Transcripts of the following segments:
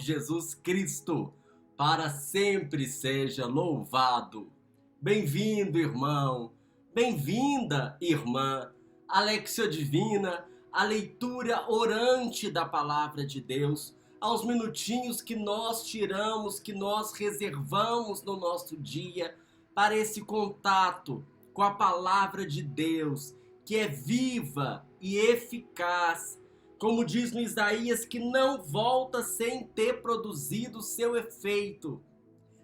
Jesus Cristo, para sempre seja louvado. Bem-vindo, irmão, bem-vinda, irmã, à Lexia Divina, a leitura orante da Palavra de Deus, aos minutinhos que nós tiramos, que nós reservamos no nosso dia para esse contato com a Palavra de Deus, que é viva e eficaz, como diz no Isaías, que não volta sem ter produzido seu efeito,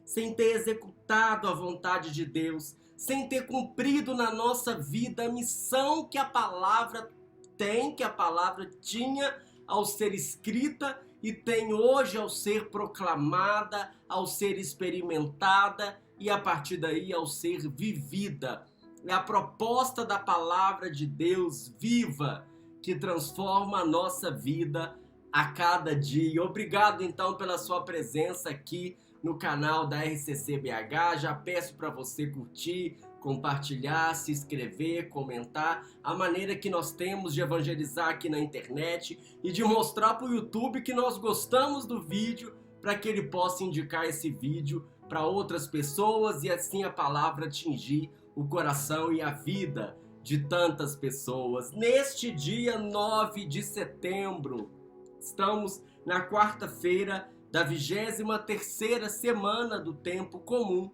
sem ter executado a vontade de Deus, sem ter cumprido na nossa vida a missão que a palavra tem, que a palavra tinha ao ser escrita e tem hoje ao ser proclamada, ao ser experimentada e a partir daí ao ser vivida. É a proposta da palavra de Deus viva que transforma a nossa vida a cada dia. Obrigado então pela sua presença aqui no canal da RCC BH. Já peço para você curtir, compartilhar, se inscrever, comentar, a maneira que nós temos de evangelizar aqui na internet e de mostrar para o YouTube que nós gostamos do vídeo, para que ele possa indicar esse vídeo para outras pessoas e assim a palavra atingir o coração e a vida de tantas pessoas. Neste dia 9 de setembro, estamos na quarta-feira da 23ª semana do tempo comum.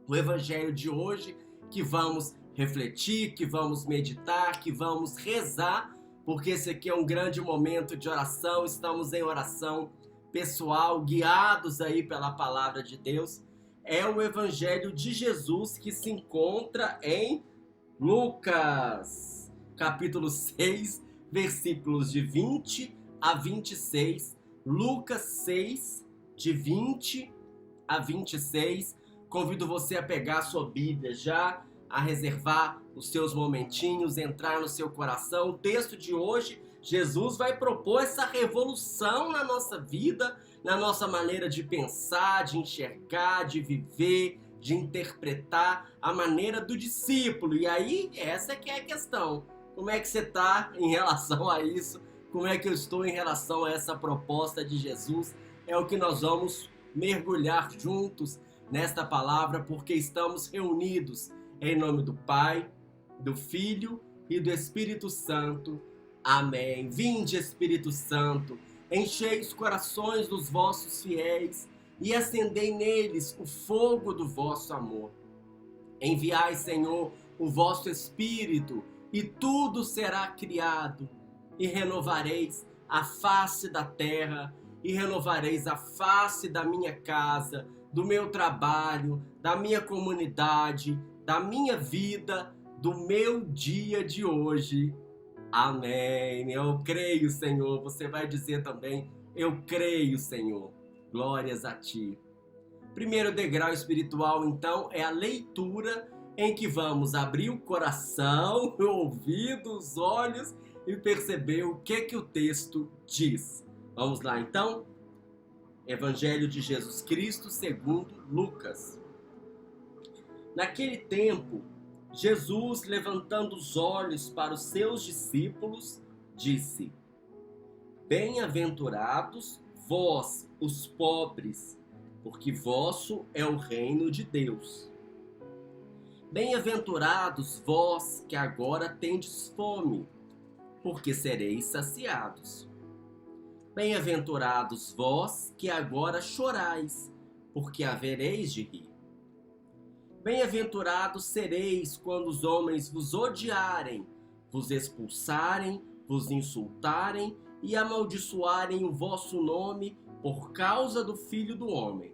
O evangelho de hoje que vamos refletir, que vamos meditar, que vamos rezar, porque esse aqui é um grande momento de oração, estamos em oração pessoal, guiados aí pela palavra de Deus. É o evangelho de Jesus que se encontra em Lucas, capítulo 6, versículos de 20 a 26. Lucas 6, de 20 a 26. Convido você a pegar a sua Bíblia já, a reservar os seus momentinhos, entrar no seu coração. O texto de hoje, Jesus vai propor essa revolução na nossa vida, na nossa maneira de pensar, de enxergar, de viver, de interpretar a maneira do discípulo. E aí, essa que é a questão. Como é que você está em relação a isso? Como é que eu estou em relação a essa proposta de Jesus? É o que nós vamos mergulhar juntos nesta palavra, porque estamos reunidos em nome do Pai, do Filho e do Espírito Santo. Amém. Vinde, Espírito Santo, enchei os corações dos vossos fiéis e acendei neles o fogo do vosso amor. Enviai, Senhor, o vosso Espírito, e tudo será criado, e renovareis a face da terra, e renovareis a face da minha casa, do meu trabalho, da minha comunidade, da minha vida, do meu dia de hoje. Amém. Eu creio, Senhor. Você vai dizer também, eu creio, Senhor. Glórias a Ti. Primeiro degrau espiritual, então, é a leitura em que vamos abrir o coração, o ouvido, os olhos e perceber o que o texto diz. Vamos lá, então? Evangelho de Jesus Cristo segundo Lucas. Naquele tempo, Jesus, levantando os olhos para os seus discípulos, disse: Bem-aventurados vós, os pobres, porque vosso é o reino de Deus. Bem-aventurados vós que agora tendes fome, porque sereis saciados. Bem-aventurados vós que agora chorais, porque havereis de rir. Bem-aventurados sereis quando os homens vos odiarem, vos expulsarem, vos insultarem e amaldiçoarem o vosso nome por causa do Filho do Homem.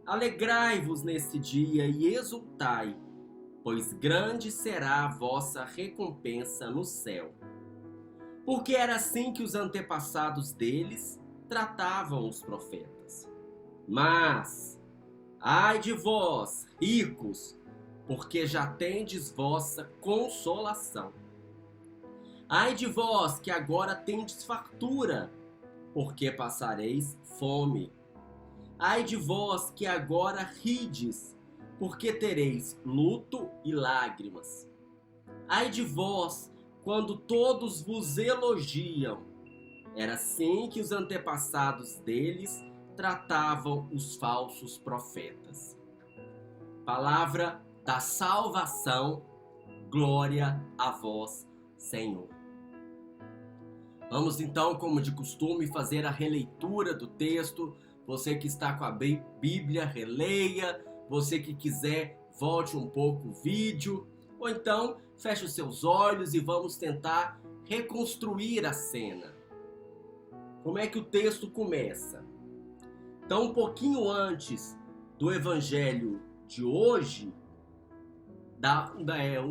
Alegrai-vos nesse dia e exultai, pois grande será a vossa recompensa no céu. Porque era assim que os antepassados deles tratavam os profetas. Mas, ai de vós, ricos, porque já tendes vossa consolação. Ai de vós que agora tendes fartura, porque passareis fome. Ai de vós que agora rides, porque tereis luto e lágrimas. Ai de vós quando todos vos elogiam. Era assim que os antepassados deles tratavam os falsos profetas. Palavra da salvação, glória a vós, Senhor. Vamos então, como de costume, fazer a releitura do texto. Você que está com a Bíblia, releia. Você que quiser, volte um pouco o vídeo. Ou então, feche os seus olhos e vamos tentar reconstruir a cena. Como é que o texto começa? Então, um pouquinho antes do evangelho de hoje,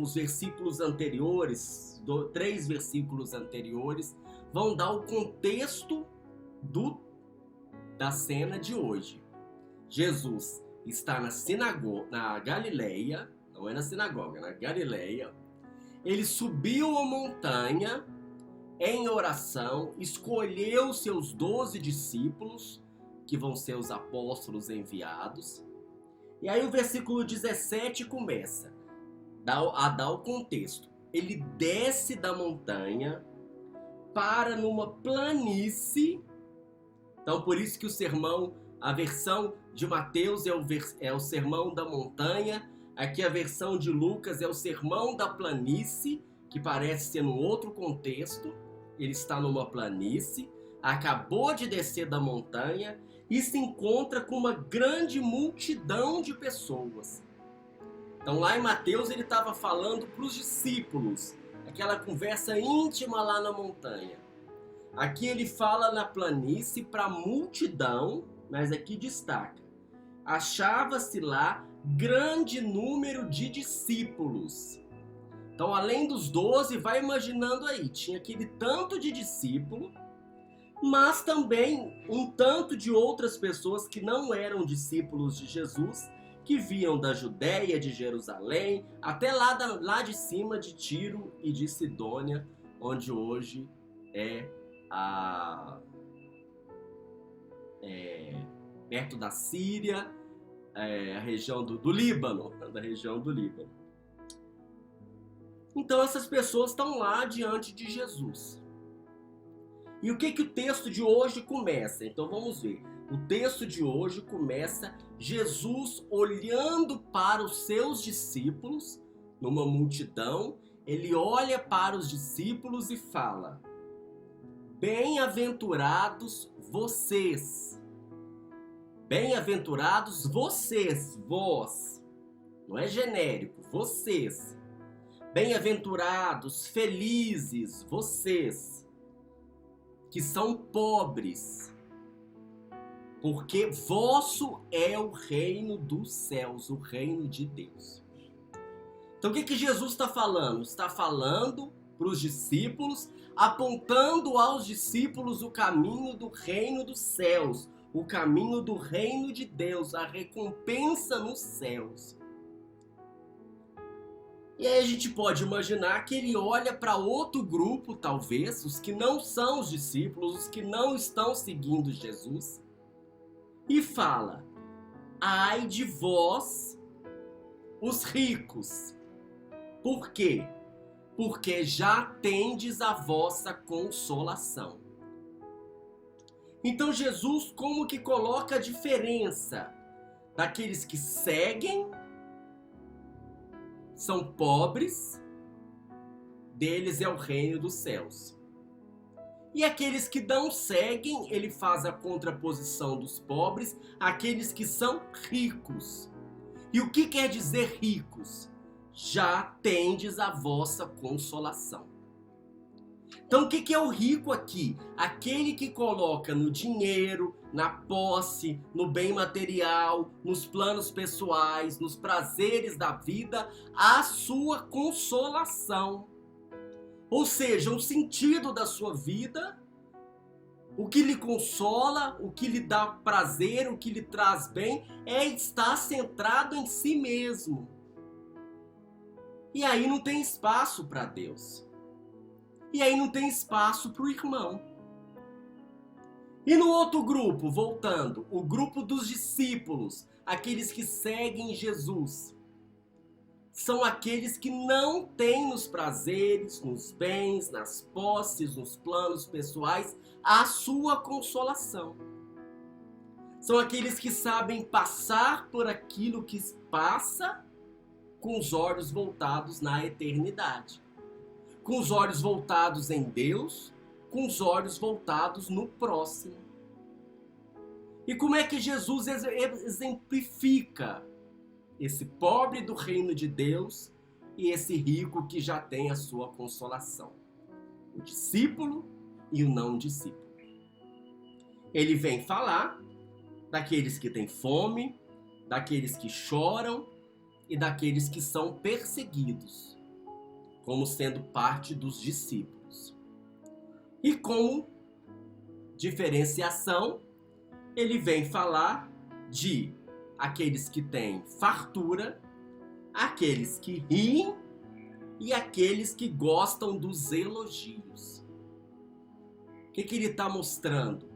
os versículos anteriores, 3 versículos anteriores, vão dar o contexto da cena de hoje. Jesus está na sinagoga, na Galileia, não é na sinagoga, na Galileia. Ele subiu a montanha em oração, escolheu seus 12 discípulos, que vão ser os apóstolos enviados. E aí o versículo 17 começa a dar o contexto. Ele desce da montanha para numa planície. Então por isso que o sermão, a versão de Mateus é o sermão da montanha. Aqui a versão de Lucas é o sermão da planície, que parece ser num outro contexto. Ele está numa planície, acabou de descer da montanha e se encontra com uma grande multidão de pessoas. Então lá em Mateus ele estava falando para os discípulos, aquela conversa íntima lá na montanha. Aqui ele fala na planície para a multidão, mas aqui destaca: achava-se lá grande número de discípulos. Então além dos 12, vai imaginando aí, tinha aquele tanto de discípulo, mas também um tanto de outras pessoas que não eram discípulos de Jesus, que vinham da Judéia, de Jerusalém, até lá de cima de Tiro e de Sidônia, onde hoje perto da Síria, a região do Líbano, da região do Líbano. Então essas pessoas estão lá diante de Jesus. E o que o texto de hoje começa? Então vamos ver. O texto de hoje começa Jesus olhando para os seus discípulos, numa multidão. Ele olha para os discípulos e fala: bem-aventurados vocês. Bem-aventurados vocês, vós. Não é genérico, vocês. Bem-aventurados, felizes, vocês que são pobres, porque vosso é o reino dos céus, o reino de Deus. Então o que Jesus está falando? Está falando para os discípulos, apontando aos discípulos o caminho do reino dos céus, o caminho do reino de Deus, a recompensa nos céus. E aí a gente pode imaginar que ele olha para outro grupo, talvez, os que não são os discípulos, os que não estão seguindo Jesus, e fala: ai de vós, os ricos. Por quê? Porque já tendes a vossa consolação. Então Jesus como que coloca a diferença daqueles que seguem, são pobres, deles é o reino dos céus. E aqueles que não seguem, ele faz a contraposição dos pobres, aqueles que são ricos. E o que quer dizer ricos? Já tendes a vossa consolação. Então o que é o rico aqui? Aquele que coloca no dinheiro, na posse, no bem material, nos planos pessoais, nos prazeres da vida, a sua consolação. Ou seja, o sentido da sua vida, o que lhe consola, o que lhe dá prazer, o que lhe traz bem, é estar centrado em si mesmo. E aí não tem espaço para Deus. E aí não tem espaço para o irmão. E no outro grupo, voltando, o grupo dos discípulos, aqueles que seguem Jesus. são aqueles que não têm nos prazeres, nos bens, nas posses, nos planos pessoais, a sua consolação. São aqueles que sabem passar por aquilo que passa com os olhos voltados na eternidade. Com os olhos voltados em Deus, com os olhos voltados no próximo. E como é que Jesus exemplifica esse pobre do reino de Deus e esse rico que já tem a sua consolação? O discípulo e o não discípulo. Ele vem falar daqueles que têm fome, daqueles que choram e daqueles que são perseguidos, como sendo parte dos discípulos. E como diferenciação, ele vem falar de aqueles que têm fartura, aqueles que riem e aqueles que gostam dos elogios. O que ele está mostrando?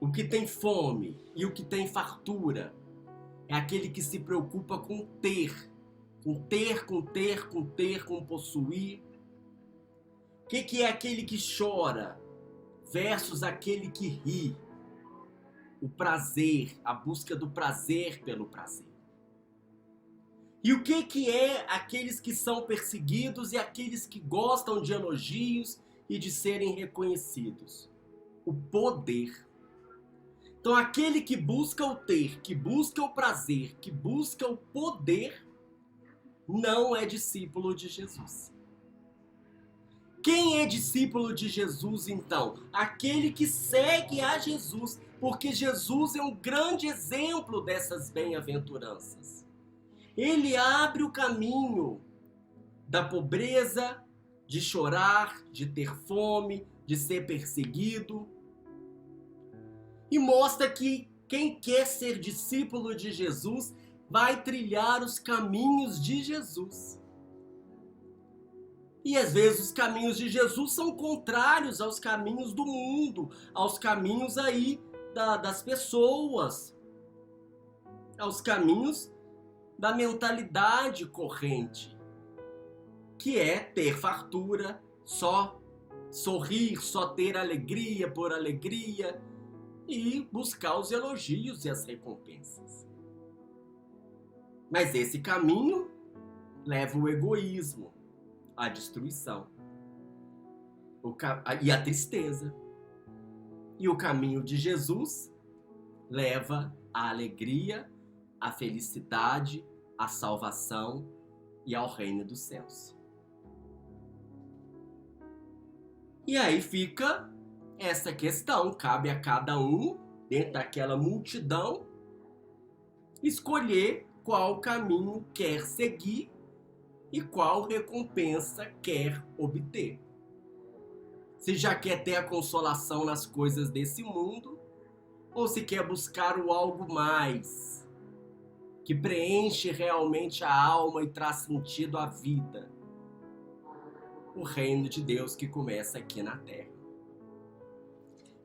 O que tem fome e o que tem fartura é aquele que se preocupa com ter, com possuir. O que é aquele que chora versus aquele que ri? O prazer, a busca do prazer pelo prazer. E o que é aqueles que são perseguidos e aqueles que gostam de elogios e de serem reconhecidos? O poder. Então aquele que busca o ter, que busca o prazer, que busca o poder, não é discípulo de Jesus. Quem é discípulo de Jesus, então? Aquele que segue a Jesus, porque Jesus é um grande exemplo dessas bem-aventuranças. Ele abre o caminho da pobreza, de chorar, de ter fome, de ser perseguido. E mostra que quem quer ser discípulo de Jesus vai trilhar os caminhos de Jesus. E às vezes os caminhos de Jesus são contrários aos caminhos do mundo, aos caminhos aí das pessoas, aos caminhos da mentalidade corrente, que é ter fartura, só sorrir, só ter alegria por alegria e buscar os elogios e as recompensas. Mas esse caminho leva o egoísmo, a destruição e a tristeza. E o caminho de Jesus leva a alegria, a felicidade, a salvação e ao reino dos céus. E aí fica essa questão, cabe a cada um, dentro daquela multidão, escolher qual caminho quer seguir e qual recompensa quer obter. Se já quer ter a consolação nas coisas desse mundo, ou se quer buscar o algo mais, que preenche realmente a alma e traz sentido à vida. O reino de Deus que começa aqui na terra.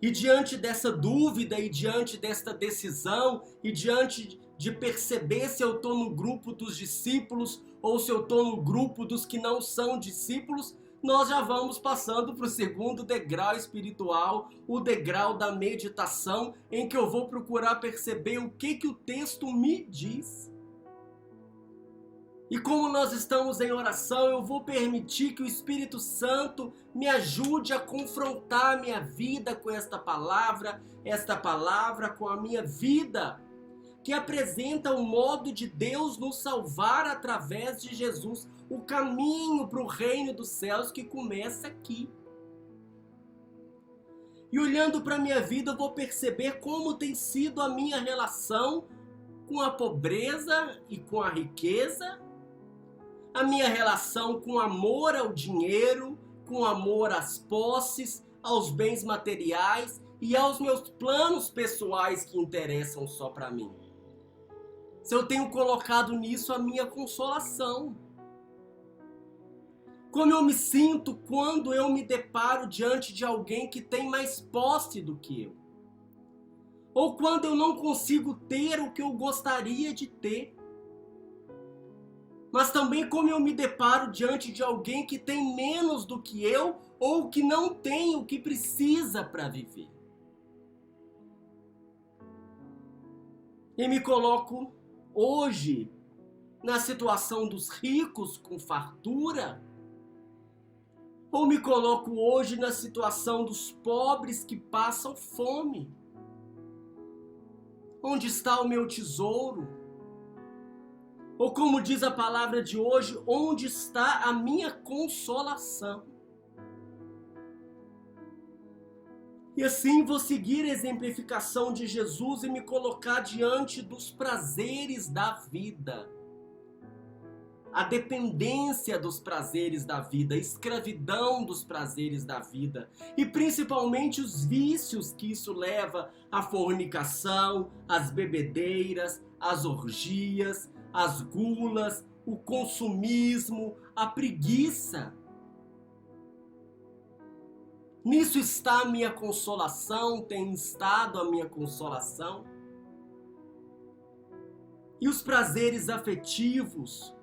E diante dessa dúvida, e diante desta decisão, e diante de perceber se eu estou no grupo dos discípulos ou se eu estou no grupo dos que não são discípulos, nós já vamos passando para o segundo degrau espiritual, o degrau da meditação, em que eu vou procurar perceber o que o texto me diz. E como nós estamos em oração, eu vou permitir que o Espírito Santo me ajude a confrontar a minha vida com esta palavra com a minha vida, que apresenta o modo de Deus nos salvar através de Jesus, o caminho para o reino dos céus que começa aqui. E olhando para a minha vida, eu vou perceber como tem sido a minha relação com a pobreza e com a riqueza, a minha relação com amor ao dinheiro, com amor às posses, aos bens materiais e aos meus planos pessoais que interessam só para mim. Se eu tenho colocado nisso a minha consolação. Como eu me sinto quando eu me deparo diante de alguém que tem mais posse do que eu. Ou quando eu não consigo ter o que eu gostaria de ter. mas também como eu me deparo diante de alguém que tem menos do que eu ou que não tem o que precisa para viver. E me coloco hoje na situação dos ricos com fartura, ou me coloco hoje na situação dos pobres que passam fome? Onde está o meu tesouro? Ou como diz a palavra de hoje, onde está a minha consolação? E assim vou seguir a exemplificação de Jesus e me colocar diante dos prazeres da vida. A dependência dos prazeres da vida, a escravidão dos prazeres da vida e principalmente os vícios que isso leva à fornicação, às bebedeiras, às orgias, às gulas, o consumismo, a preguiça. Nisso está a minha consolação, tem estado a minha consolação. E os prazeres afetivos,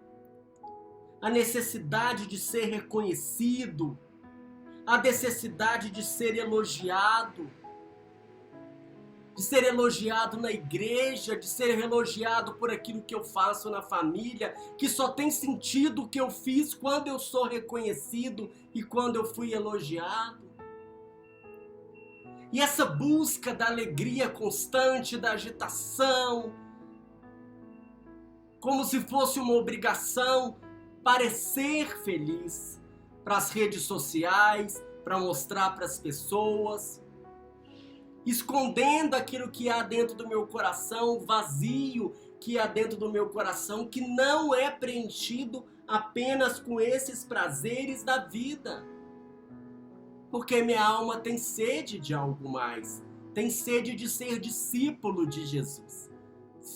a necessidade de ser reconhecido, a necessidade de ser elogiado na igreja, de ser elogiado por aquilo que eu faço na família, que só tem sentido o que eu fiz quando eu sou reconhecido e quando eu fui elogiado. E essa busca da alegria constante, da agitação, como se fosse uma obrigação, parecer feliz para as redes sociais, para mostrar para as pessoas, escondendo aquilo que há dentro do meu coração, vazio que há dentro do meu coração, que não é preenchido apenas com esses prazeres da vida. Porque minha alma tem sede de algo mais, tem sede de ser discípulo de Jesus,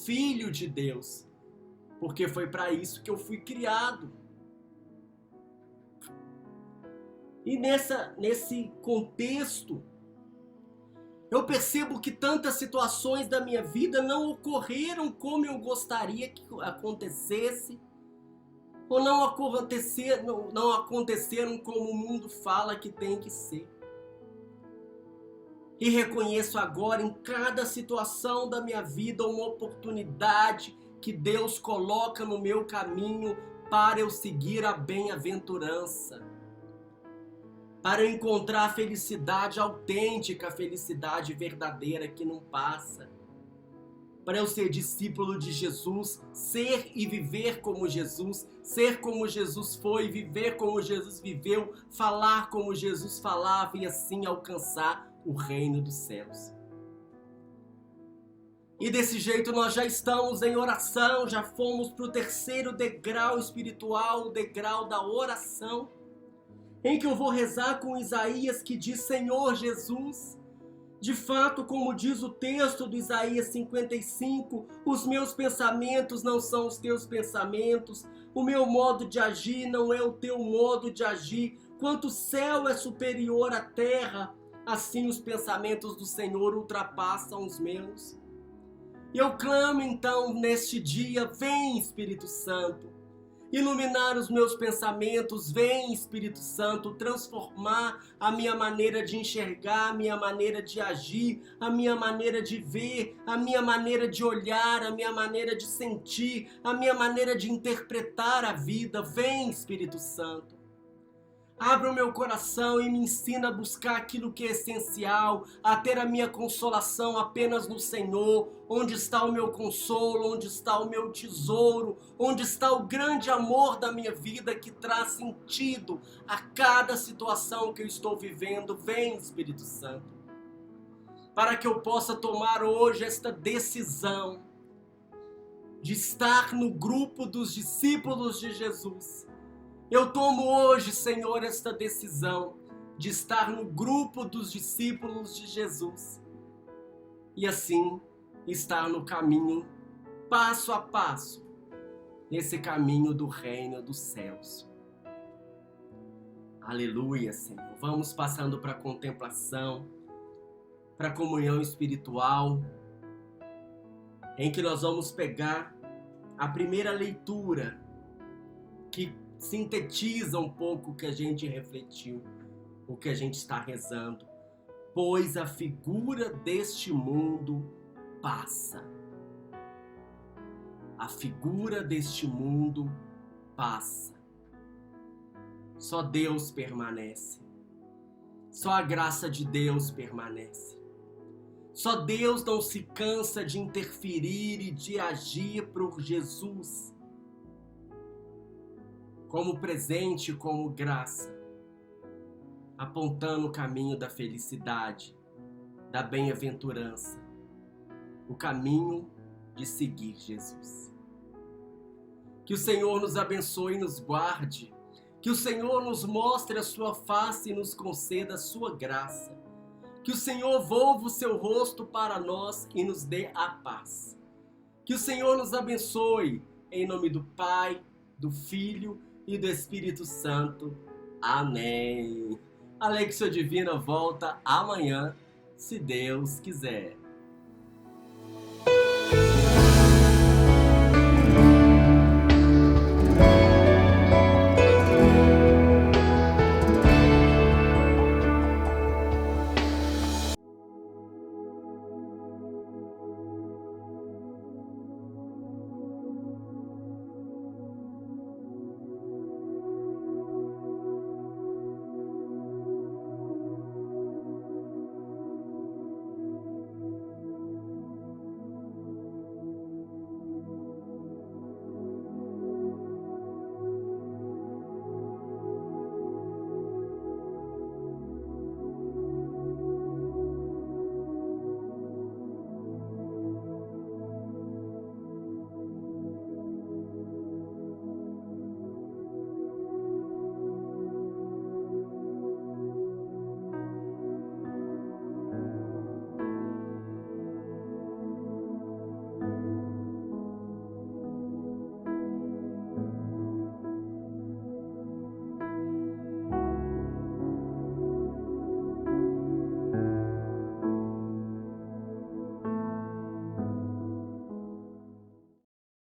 filho de Deus, porque foi para isso que eu fui criado. E nesse contexto, eu percebo que tantas situações da minha vida não ocorreram como eu gostaria que acontecesse, ou não aconteceram como o mundo fala que tem que ser. E reconheço agora em cada situação da minha vida uma oportunidade que Deus coloca no meu caminho para eu seguir a bem-aventurança, para eu encontrar a felicidade autêntica, a felicidade verdadeira que não passa, para eu ser discípulo de Jesus, ser e viver como Jesus, ser como Jesus foi, viver como Jesus viveu, falar como Jesus falava e assim alcançar o reino dos céus. E desse jeito nós já estamos em oração, já fomos para o terceiro degrau espiritual, o degrau da oração, em que eu vou rezar com Isaías que diz: Senhor Jesus, de fato, como diz o texto do Isaías 55, os meus pensamentos não são os teus pensamentos, o meu modo de agir não é o teu modo de agir. Quanto o céu é superior à terra, assim os pensamentos do Senhor ultrapassam os meus. E eu clamo então neste dia: vem Espírito Santo, iluminar os meus pensamentos, vem Espírito Santo, transformar a minha maneira de enxergar, a minha maneira de agir, a minha maneira de ver, a minha maneira de olhar, a minha maneira de sentir, a minha maneira de interpretar a vida. Vem Espírito Santo. Abra o meu coração e me ensina a buscar aquilo que é essencial, a ter a minha consolação apenas no Senhor. Onde está o meu consolo, onde está o meu tesouro, onde está o grande amor da minha vida que traz sentido a cada situação que eu estou vivendo. Vem, Espírito Santo, para que eu possa tomar hoje esta decisão de estar no grupo dos discípulos de Jesus. Eu tomo hoje, Senhor, esta decisão de estar no grupo dos discípulos de Jesus e assim estar no caminho, passo a passo, nesse caminho do reino dos céus. Aleluia, Senhor. Vamos passando para a contemplação, para a comunhão espiritual, em que nós vamos pegar a primeira leitura que sintetiza um pouco o que a gente refletiu, o que a gente está rezando. Pois a figura deste mundo passa. A figura deste mundo passa. Só Deus permanece. Só a graça de Deus permanece. Só Deus não se cansa de interferir e de agir por Jesus como presente, como graça, apontando o caminho da felicidade, da bem-aventurança, o caminho de seguir Jesus. Que o Senhor nos abençoe e nos guarde, que o Senhor nos mostre a sua face e nos conceda a sua graça, que o Senhor volva o seu rosto para nós e nos dê a paz. Que o Senhor nos abençoe, em nome do Pai, do Filho e do Espírito Santo. Amém. A Lectio Divina volta amanhã, se Deus quiser.